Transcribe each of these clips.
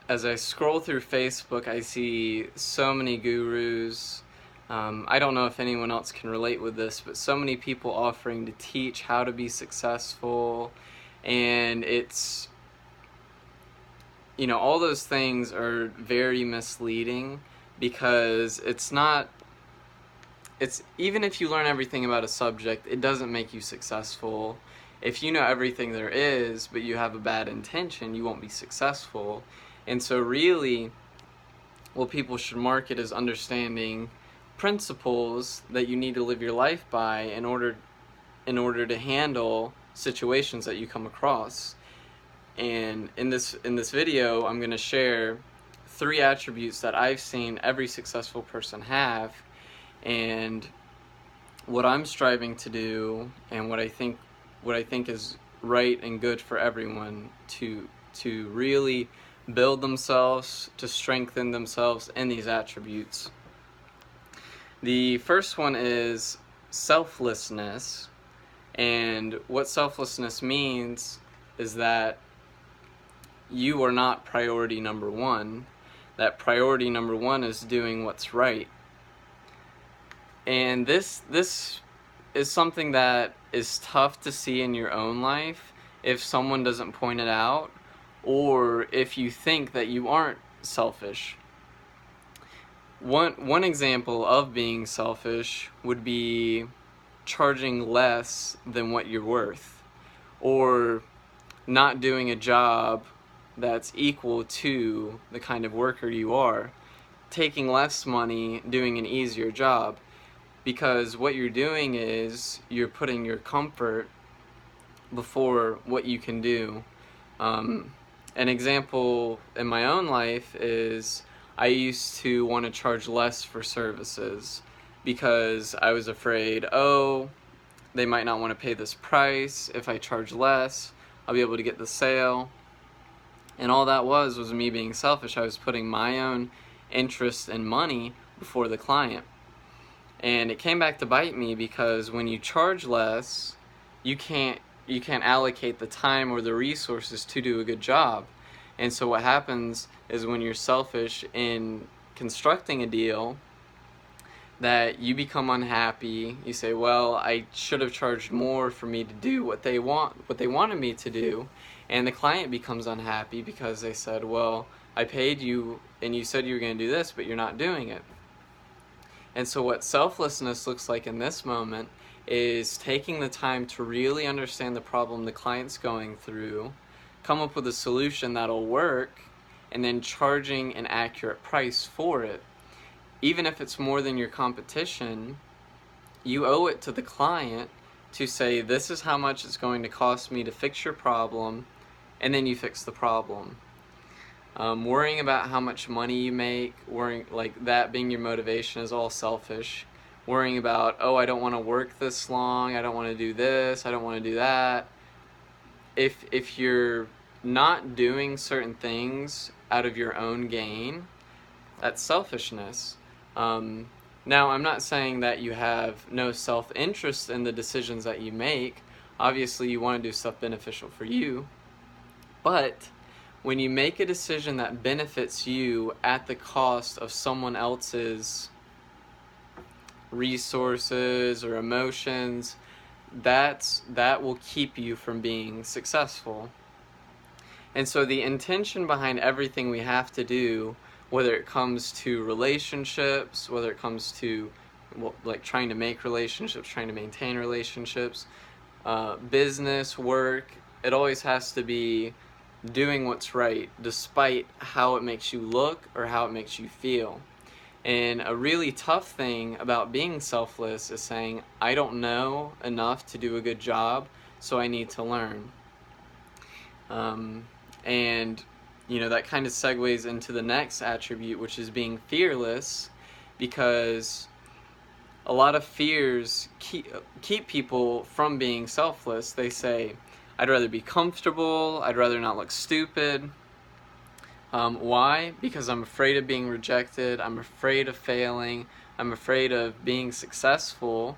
as I scroll through Facebook, I see so many gurus. I don't know if anyone else can relate with this, but so many people offering to teach how to be successful, and it's, all those things are very misleading because it's even if you learn everything about a subject, it doesn't make you successful. If you know everything there is, but you have a bad intention, you won't be successful. And so really, what people should market is understanding principles that you need to live your life by in order to handle situations that you come across. And in this video, I'm going to share 3 attributes that I've seen every successful person have, and what I'm striving to do, and what I think is right and good for everyone to really build themselves, to strengthen themselves in these attributes. The first one is selflessness, and what selflessness means is that you are not priority number one. That priority number one is doing what's right. And this is something that is tough to see in your own life if someone doesn't point it out, or if you think that you aren't selfish. One example of being selfish would be charging less than what you're worth, or not doing a job that's equal to the kind of worker you are, taking less money, doing an easier job. Because what you're doing is you're putting your comfort before what you can do. An example in my own life is I used to want to charge less for services because I was afraid, they might not want to pay this price. If I charge less, I'll be able to get the sale. And all that was me being selfish. I was putting my own interest and money before the client. And it came back to bite me because when you charge less, you can't allocate the time or the resources to do a good job. And so what happens is when you're selfish in constructing a deal, that you become unhappy. You say, well, I should have charged more for me to do what they wanted me to do. And the client becomes unhappy because they said, well, I paid you and you said you were going to do this, but you're not doing it. And so what selflessness looks like in this moment is taking the time to really understand the problem the client's going through, come up with a solution that'll work, and then charging an accurate price for it. Even if it's more than your competition, you owe it to the client to say, this is how much it's going to cost me to fix your problem, and then you fix the problem. Worrying about how much money you make, worrying like that being your motivation is all selfish. Worrying about, I don't want to work this long, I don't want to do this, I don't want to do that. If you're not doing certain things out of your own gain, that's selfishness. Now, I'm not saying that you have no self-interest in the decisions that you make. Obviously, you want to do stuff beneficial for you. But when you make a decision that benefits you at the cost of someone else's resources or emotions, that will keep you from being successful. And so the intention behind everything we have to do, whether it comes to relationships, whether it comes to trying to make relationships, trying to maintain relationships, business, work, it always has to be doing what's right despite how it makes you look or how it makes you feel. And a really tough thing about being selfless is saying, I don't know enough to do a good job, so I need to learn. And that kind of segues into the next attribute, which is being fearless, because a lot of fears keep people from being selfless. They say, I'd rather be comfortable, I'd rather not look stupid. Why? Because I'm afraid of being rejected, I'm afraid of failing, I'm afraid of being successful.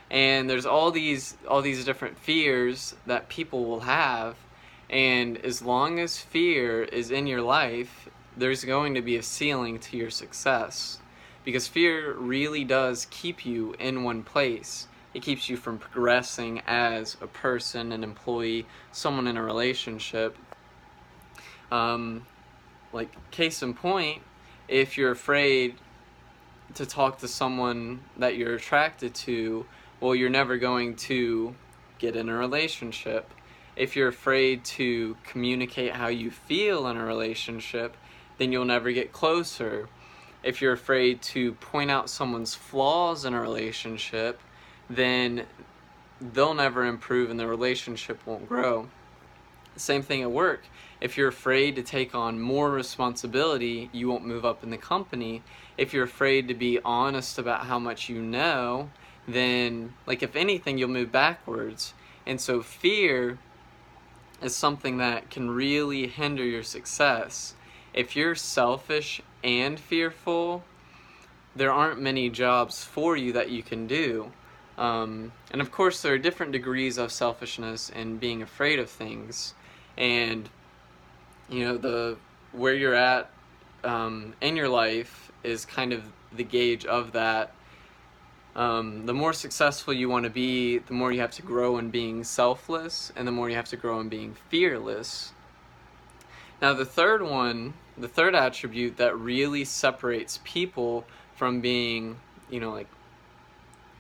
And there's all these different fears that people will have, and as long as fear is in your life, there's going to be a ceiling to your success, because fear really does keep you in one place. It keeps you from progressing as a person, an employee, someone in a relationship. Like, case in point, if you're afraid to talk to someone that you're attracted to, well, you're never going to get in a relationship. If you're afraid to communicate how you feel in a relationship, then you'll never get closer. If you're afraid to point out someone's flaws in a relationship, then they'll never improve and the relationship won't grow. Same thing at work. If you're afraid to take on more responsibility, you won't move up in the company. If you're afraid to be honest about how much you know, then, like, if anything, you'll move backwards. And so fear is something that can really hinder your success. If you're selfish and fearful, there aren't many jobs for you that you can do. And of course, there are different degrees of selfishness and being afraid of things. And, you know, where you're at in your life is kind of the gauge of that. The more successful you want to be, the more you have to grow in being selfless, and the more you have to grow in being fearless. Now, the third attribute that really separates people from being, you know, like,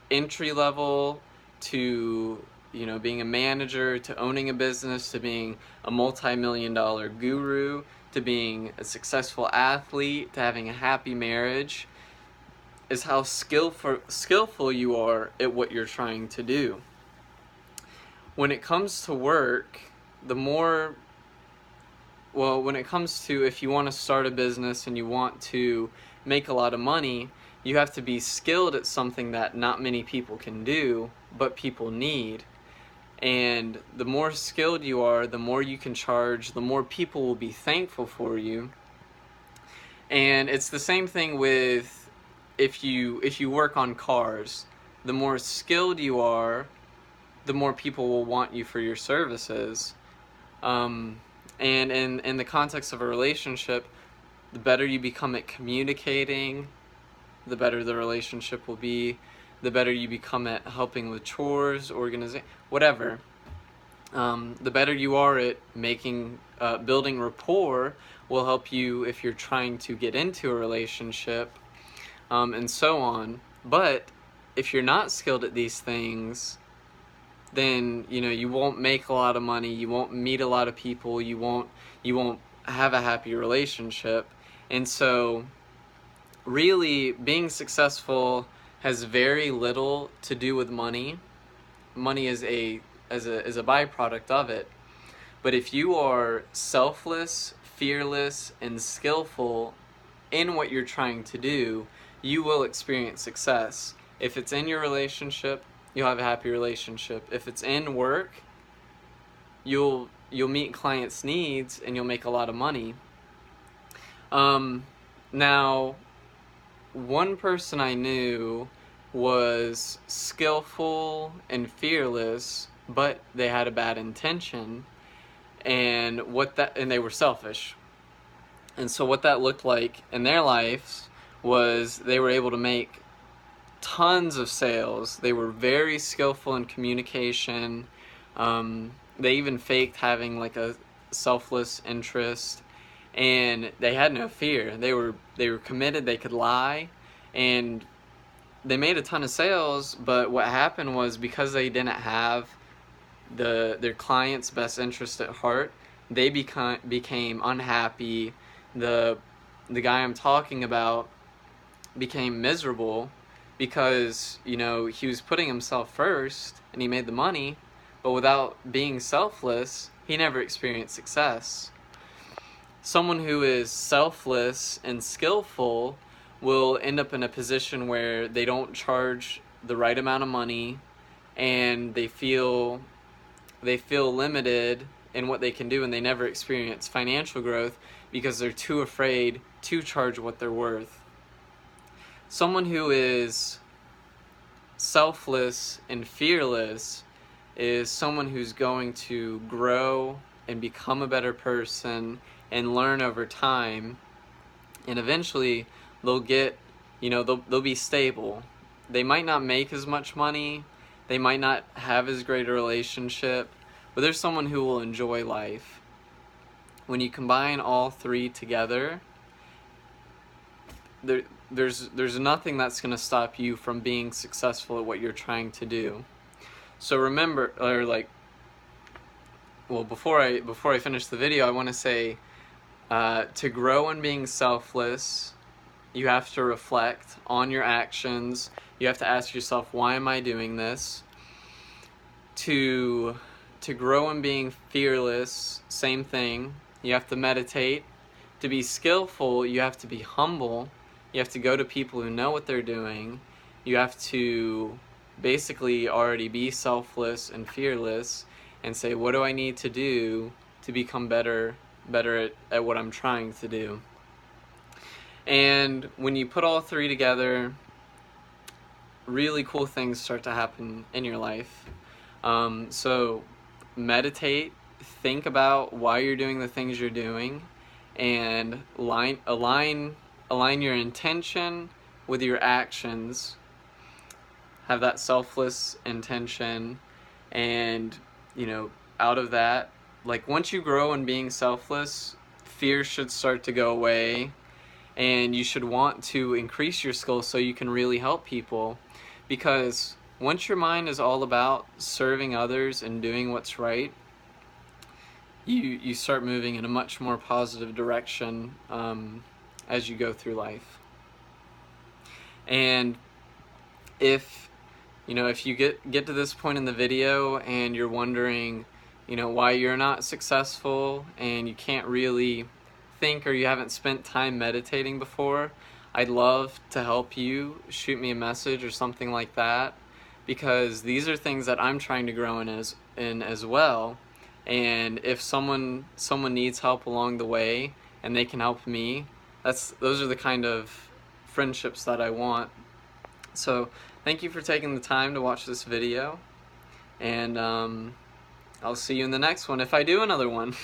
entry level to, you know, being a manager, to owning a business, to being a multi-million-dollar guru, to being a successful athlete, to having a happy marriage, is how skillful you are at what you're trying to do. When it comes to work, when it comes to, if you want to start a business and you want to make a lot of money, you have to be skilled at something that not many people can do, but people need. And the more skilled you are, the more you can charge, the more people will be thankful for you. And it's the same thing with if you work on cars. The more skilled you are, the more people will want you for your services. And in the context of a relationship, the better you become at communicating, the better the relationship will be. The better you become at helping with chores, organizing, whatever. The better you are at building rapport will help you if you're trying to get into a relationship, and so on. But if you're not skilled at these things, then, you know, you won't make a lot of money, you won't meet a lot of people, you won't have a happy relationship. And so really, being successful has very little to do with money. Money is a byproduct of it. But if you are selfless, fearless, and skillful in what you're trying to do, you will experience success. If it's in your relationship, you'll have a happy relationship. If it's in work, you'll meet clients' needs and you'll make a lot of money. Now, one person I knew was skillful and fearless, but they had a bad intention, and they were selfish. And so what that looked like in their lives was they were able to make tons of sales. They were very skillful in communication. They even faked having like a selfless interest, and they had no fear. They were committed. They could lie, and they made a ton of sales. But what happened was, because they didn't have their client's best interest at heart, they became unhappy. The guy I'm talking about became miserable because, you know, he was putting himself first and he made the money, but without being selfless, he never experienced success. Someone who is selfless and skillful will end up in a position where they don't charge the right amount of money, and they feel limited in what they can do, and they never experience financial growth because they're too afraid to charge what they're worth. Someone who is selfless and fearless is someone who's going to grow and become a better person and learn over time. and eventually they'll get, they'll be stable. They might not make as much money, they might not have as great a relationship, but there's someone who will enjoy life. When you combine all three together, there's nothing that's going to stop you from being successful at what you're trying to do. So remember, before I finish the video, I want to say, to grow in being selfless, you have to reflect on your actions. You have to ask yourself, why am I doing this? To grow in being fearless, same thing. You have to meditate. To be skillful, you have to be humble. You have to go to people who know what they're doing. You have to basically already be selfless and fearless and say, what do I need to do to become better at what I'm trying to do? And when you put all three together, really cool things start to happen in your life. So meditate, think about why you're doing the things you're doing, and align your intention with your actions. Have that selfless intention, and out of that, once you grow in being selfless, fear should start to go away, and you should want to increase your skills so you can really help people. Because once your mind is all about serving others and doing what's right, you start moving in a much more positive direction as you go through life. And if you get to this point in the video and you're wondering, why you're not successful and you can't really think, or you haven't spent time meditating before, I'd love to help you. Shoot me a message or something like that, because these are things that I'm trying to grow in as well. And if someone needs help along the way and they can help me, those are the kind of friendships that I want. So thank you for taking the time to watch this video, and I'll see you in the next one if I do another one.